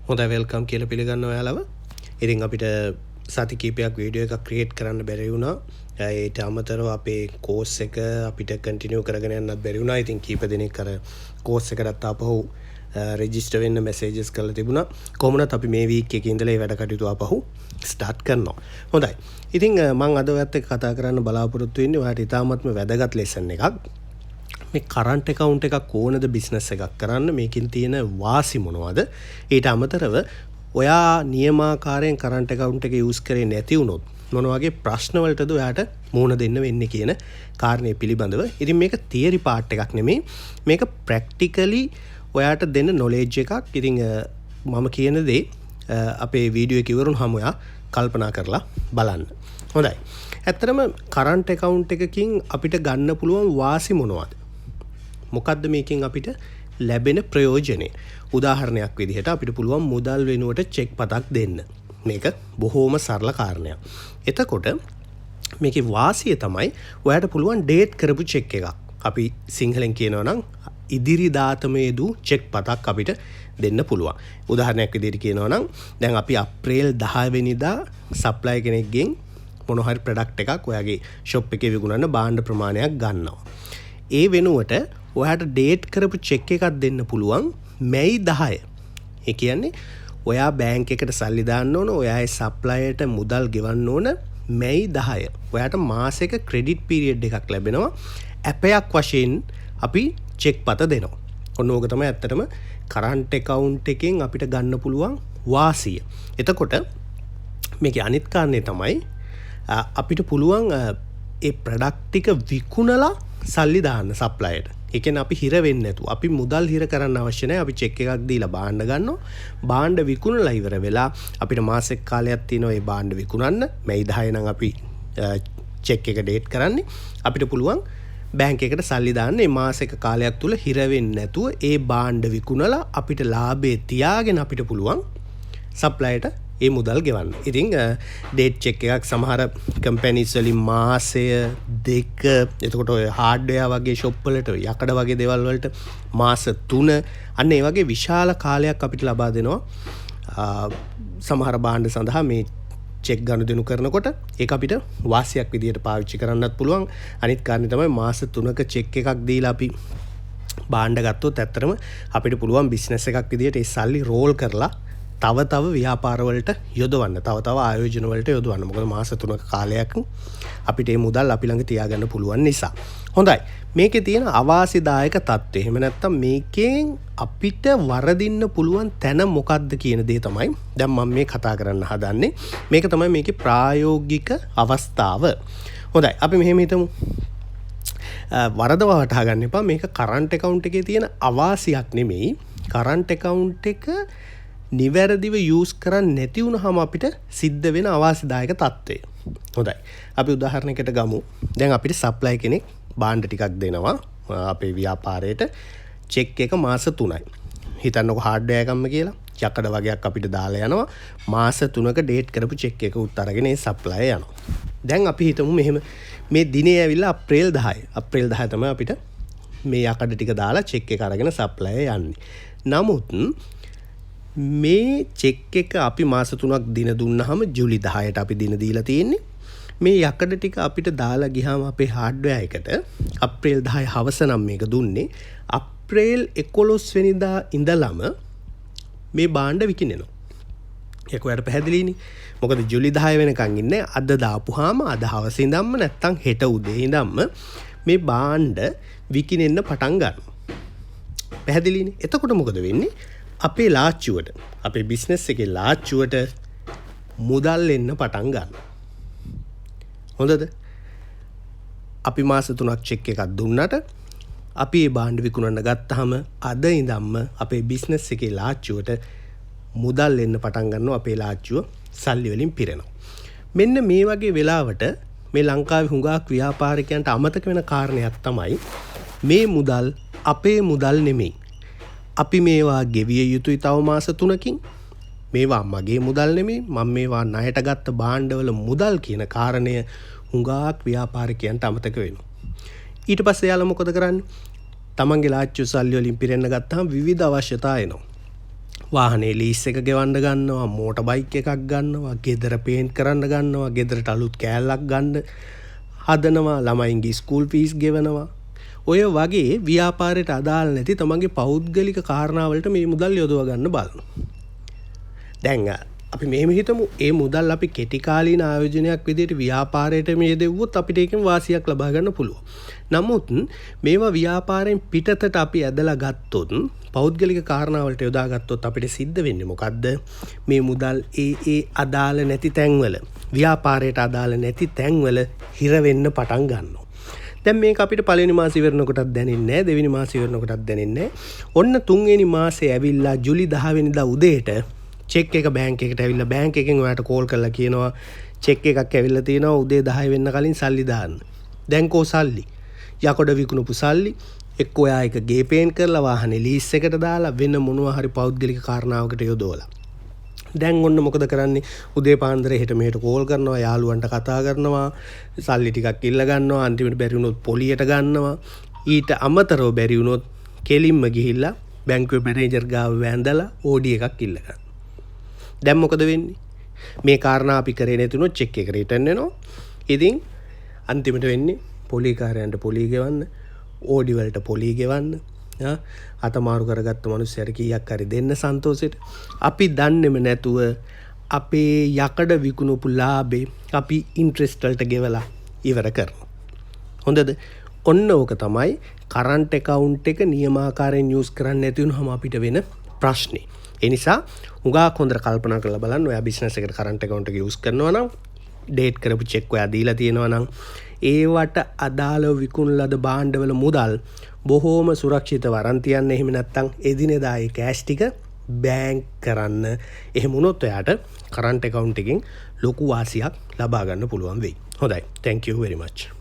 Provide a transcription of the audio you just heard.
හොඳයි වෙල්කම් කියලා පිළිගන්නවා ඔයාලව. ඉතින් අපිට සති කීපයක් වීඩියෝ එකක් ක්‍රියේට් කරන්න බැරි වුණා. ඒට අමතරව අපේ කෝස් එක අපිට කන්ටිනියු කරගෙන යන්නත් බැරි වුණා. ඉතින් කීප දිනක් අර කෝස් එකකට ආපහු රෙජිස්ටර් වෙන්න මෙසේජස් කරලා තිබුණා. කොහොමවත් අපි මේ වීක් එකේ ඉඳලා ඒ වැඩ කටයුතු ආපහු ස්ටාර්ට් කරනවා. හොඳයි. ඉතින් මම අද ඔයත් එක්ක කතා කරන්න බලාපොරොත්තු වෙන්නේ ඔයාලට ඉතාමත්ම වැදගත් ලෙසන් එකක්. මේ කරන්ට් account එකක් ඕනද බිස්නස් එකක් කරන්න මේකෙන් තියෙන වාසි මොනවද? ඊට අමතරව ඔයා නියමාකාරයෙන් කරන්ට් account එක යූස් කරේ නැති වුණොත් මොන වගේ ප්‍රශ්න වලටද ඔයාට මුහුණ දෙන්න වෙන්නේ කියන කාරණේ පිළිබඳව. ඉතින් මේක තියරි පාර්ට් එකක් නෙමෙයි. මේක ප්‍රැක්ටිකලි ඔයාට දෙන්න නොලෙජ් එකක්. ඉතින් මම කියන දේ අපේ වීඩියෝ එක ඉවරුනහම ඔයා කල්පනා කරලා බලන්න. හොඳයි. ඇත්තටම කරන්ට් account එකකින් අපිට ගන්න පුළුවන් වාසි මොනවද? මොකක්ද මේකෙන් අපිට ලැබෙන ප්‍රයෝජනය? උදාහරණයක් විදිහට අපිට පුළුවන් මුදල් වෙනුවට චෙක් පතක් දෙන්න. මේක බොහෝම සරල කාරණයක්. එතකොට මේකේ වාසිය තමයි ඔයාට පුළුවන් ඩේට් කරපු චෙක් එකක්. අපි සිංහලෙන් කියනවා නම් ඉදිරි දාතමේදු චෙක් පතක් අපිට දෙන්න පුළුවන්. උදාහරණයක් විදිහට කියනවා නම් දැන් අපි අප්‍රේල් 10 වෙනිදා සප්ලයි කෙනෙක්ගෙන් මොන හරි ප්‍රොඩක්ට් එකක් ඔයාගේ ෂොප් එකේ විකුණන්න භාණ්ඩ ප්‍රමාණයක් ගන්නවා. ඒ වෙනුවට ඔයාට ඩේට් කරපු චෙක් එකක් දෙන්න පුළුවන් මැයි 10. ඒ කියන්නේ ඔයා බැංක් එකට සල්ලි දාන්න ඕන, ඔයාගේ සප්ලයර්ට මුදල් ගෙවන්න ඕන මැයි 10. ඔයාට මාසෙක ක්‍රෙඩිට් පීරියඩ් එකක් ලැබෙනවා. ඇපයක් වශයෙන් අපි චෙක් පත දෙනවා. ඔන්න ඕක තමයි ඇත්තටම කරන්ට් account එකෙන් අපිට ගන්න පුළුවන් වාසිය. එතකොට මේකේ අනිත් කාරණේ තමයි අපිට පුළුවන් ඒ ප්‍රොඩක්ට් ටික විකුණලා සල්ලි දාන්න සප්ලයර්ට. ඒ කියන්නේ අපි හිර වෙන්නේ නැතුව අපි මුදල් හිර කරන්න අවශ්‍ය නැහැ. අපි චෙක් එකක් දීලා භාණ්ඩ ගන්නවා. භාණ්ඩ විකුණලා ඉවර වෙලා අපිට මාසෙක කාලයක් තියෙනවා මේ භාණ්ඩ විකුණන්න. මැයි 10 නම් අපි චෙක් එක ඩේට් කරන්නේ. අපිට පුළුවන් බැංක් එකට සල්ලි දාන්න මේ මාසෙක කාලයක් තුල හිර වෙන්නේ නැතුව ඒ භාණ්ඩ විකුණලා අපිට ලාභේ තියාගෙන අපිට පුළුවන් සප්ලයර්ට ඒ මුදල් ගෙවන්න. ඉතින් ඩේට් චෙක් එකක් සමහර කම්පැනිස් වලින් මාසය 2 එතකොට ඔය හાર્ඩ්වෙයාර් වගේ ෂොප් වලට යකඩ වගේ දේවල් වලට මාස 3 අන්න ඒ වගේ විශාල කාලයක් අපිට ලබා දෙනවා. සමහර භාණ්ඩ සඳහා මේ චෙක් ගනුදෙනු කරනකොට ඒක අපිට වාසියක් විදියට පාවිච්චි කරන්නත් පුළුවන්. අනිත් කාරණේ තමයි මාස 3ක චෙක් එකක් දීලා අපි භාණ්ඩ ගත්තොත් ඇත්තටම අපිට පුළුවන් බිස්නස් එකක් විදියට ඒ සල්ලි රෝල් කරලා තව ව්‍යාපාර වලට යොදවන්න, තව ආයෝජන වලට යොදවන්න. මොකද මාස 3ක කාලයක් අපිට මේ මුදල් අපි ළඟ තියාගන්න පුළුවන් නිසා. හොඳයි. මේකේ තියෙන අවාසිදායක තත්ත්වය. එහෙම නැත්නම් මේකෙන් අපිට වරදින්න පුළුවන් තැන මොකක්ද කියන දේ තමයි දැන් මම මේ කතා කරන්න හදන්නේ. මේක තමයි මේකේ ප්‍රායෝගික අවස්ථාව. හොඳයි. අපි මෙහෙම හිතමු. වරදව වටහා ගන්න එපා. මේක කරන්ට් account එකේ තියෙන අවාසියක් නෙමෙයි. කරන්ට් account එක නිවැරදිව යූස් කරන්න නැති වුණාම අපිට සිද්ධ වෙන අවාසිදායක තත්ත්වය. හොඳයි. අපි උදාහරණයකට ගමු. දැන් අපිට සප්ලයි කෙනෙක් භාණ්ඩ ටිකක් දෙනවා අපේ ව්‍යාපාරයට. චෙක් එක මාස 3යි. හිතන්නකො හાર્ඩ්වෙයාර් එකක්ම කියලා. යකඩ වගේක් අපිට දාලා යනවා. මාස 3ක ඩේට් කරපු චෙක් එක උත් අරගෙන ඒ සප්ලයි යනවා. දැන් අපි හිතමු මෙහෙම මේ දිනේ ඇවිල්ලා අප්‍රේල් 10. අප්‍රේල් 10 තමයි අපිට මේ යකඩ ටික දාලා චෙක් එක අරගෙන සප්ලයි යන්නේ. නමුත් මේ චෙක් එක අපි මාස 3ක් දින දුන්නාම ජූලි 10ට අපි දින දීලා තියෙන්නේ. මේ යකඩ ටික අපිට දාලා ගියාම අපේ හાર્ඩ්වෙයාර් එකට අප්‍රේල් 10 හවස නම් මේක දුන්නේ. අප්‍රේල් 11 වෙනිදා ඉඳලම මේ භාණ්ඩ විකිනෙනවා. ඒක ඔයාලට පැහැදිලිනේ. මොකද ජූලි 10 වෙනකන් ඉන්නේ. අද දාපුවාම අද හවසේ ඉඳන්ම නැත්තම් හෙට උදේ ඉඳන්ම මේ භාණ්ඩ විකිනෙන්න පටන් ගන්නවා. පැහැදිලිනේ. එතකොට මොකද වෙන්නේ? අපේ ලාච්චුවට, අපේ බිස්නස් එකේ ලාච්චුවට මුදල් එන්න පටන් ගන්නවා. හොඳද? අපි මාස 3ක් චෙක් එකක් දුන්නට අපි මේ භාණ්ඩ විකුණන්න ගත්තාම අද ඉඳන්ම අපේ බිස්නස් එකේ ලාච්චුවට මුදල් එන්න පටන් ගන්නවා. අපේ ලාච්චුව සල්ලි වලින් පිරෙනවා. මෙන්න මේ වගේ වෙලාවට මේ ලංකාවේ හුඟක් ව්‍යාපාරිකයන්ට අමතක වෙන කාරණයක් තමයි මේ මුදල් අපේ මුදල් නෙමෙයි. අපි මේවා ගෙවිය යුතුයි තව මාස 3කින්. මේවා මගේ මුදල් නෙමෙයි. මම මේවා ණයට ගත්ත භාණ්ඩවල මුදල් කියන කාරණය හුඟක් ව්‍යාපාරිකයන්ට අමතක වෙනවා. ඊට පස්සේ යාළුවා මොකද කරන්නේ? තමන්ගේ ලාච්චු සල්ලි වලින් පිරෙන්න ගත්තාම විවිධ අවශ්‍යතා එනවා. වාහනේ ලීස් එක ගෙවන්න ගන්නවා, මෝටර් බයික් එකක් ගන්නවා, ගෙදර පේන්ට් කරන්න ගන්නවා, ගෙදරට අලුත් කෑල්ලක් ගන්න හදනවා, ළමයින්ගේ ස්කූල් ෆීස් ගෙවනවා. ඔය වගේ ව්‍යාපාරයට අදාළ නැති තමන්ගේ පෞද්ගලික කාරණාවලට මේ මුදල් යොදව ගන්න බලනවා. දැන් අපි මෙහෙම හිතමු ඒ මුදල් අපි කෙටි කාලීන ආයෝජනයක් විදිහට ව්‍යාපාරයට මේ දෙවුවොත් අපිට ඒකෙන් වාසියක් ලබා ගන්න පුළුවන්. නමුත් මේවා ව්‍යාපාරයෙන් පිටතට අපි ඇදලා ගත්තොත් පෞද්ගලික කාරණාවලට යොදා ගත්තොත් අපිට සිද්ධ වෙන්නේ මොකද්ද? මේ මුදල් ඒ අදාළ නැති තැන්වල ව්‍යාපාරයට අදාළ නැති තැන්වල හිර වෙන්න පටන් ගන්නවා. දැන් මේක අපිට පළවෙනි මාසෙ ඉවරනකොටත් දැනෙන්නේ නැහැ, දෙවෙනි මාසෙ ඉවරනකොටත් දැනෙන්නේ නැහැ. ඔන්න තුන්වෙනි මාසේ ඇවිල්ලා ජුලි 10 වෙනිදා උදේට චෙක් එක බැංක් එකට ඇවිල්ලා බැංක් එකෙන් ඔයාලට කෝල් කරලා කියනවා චෙක් එකක් ඇවිල්ලා තියෙනවා උදේ 10 වෙන්න කලින් සල්ලි දාන්න. දැන් කෝ සල්ලි? යකඩ විකුණපු සල්ලි එක්ක ඔයා එක ගේ පේන්ට් කරලා වාහනේ ලීස් එකට දාලා වෙන මොනවා හරි පෞද්ගලික කාරණාවකට යොදවලා. දැන් ඔන්න මොකද කරන්නේ? උදේ පාන්දර හෙට මෙහෙට කෝල් කරනවා, යාළුවන්ට කතා කරනවා, සල්ලි ටිකක් ඉල්ල ගන්නවා, අන්තිමට බැරි වුණොත් පොලියට ගන්නවා. ඊට අමතරව බැරි වුණොත් කෙලින්ම ගිහිල්ලා බැංකුවේ මැනේජර් ගාව වැඳලා ඕඩි එකක් ඉල්ල ගන්න. දැන් මොකද වෙන්නේ? මේ කාරණා අපි කරේ නැතුනොත් චෙක් එක රිටර්න් වෙනවා. ඉතින් අන්තිමට වෙන්නේ පොලිකාරයන්ට පොලි ගෙවන්න, ඕඩි වලට පොලි ගෙවන්න. අතමාරු කරගත්ත මිනිස්සුන්ට කීයක් හරි දෙන්න සන්තෝෂෙට. අපි දන්නේම නැතුව අපේ යකඩ විකුණපු ලාභේ අපි ඉන්ට්‍රෙස්ට් වලට ගෙවලා ඉවර කරනවා. හොඳද? ඔන්න ඕක තමයි කරන්ට් account එක නියමාකාරයෙන් යූස් කරන්නේ නැති වුනහම අපිට වෙන ප්‍රශ්නේ. ඒ නිසා උගාක් හොඳට කල්පනා කරලා බලන්න. ඔයා බිස්නස් එකට කරන්ට් account එක යූස් කරනවා නම්, ඩේට් කරපු චෙක් ඔයා දීලා තියෙනවා නම්, ඒවට අදාළව විකුණන ලද භාණ්ඩවල මුදල් බොහෝම සුරක්ෂිතව අරන් තියන්න. එහෙම නැත්නම් එදිනෙදා ඒ කෑෂ් ටික බෑන්ක් කරන්න. එහෙම වුණොත් ඔයාට කරන්ට් account එකෙන් ලොකු වාසියක් ලබා ගන්න පුළුවන් වෙයි. හොඳයි. Thank you very much.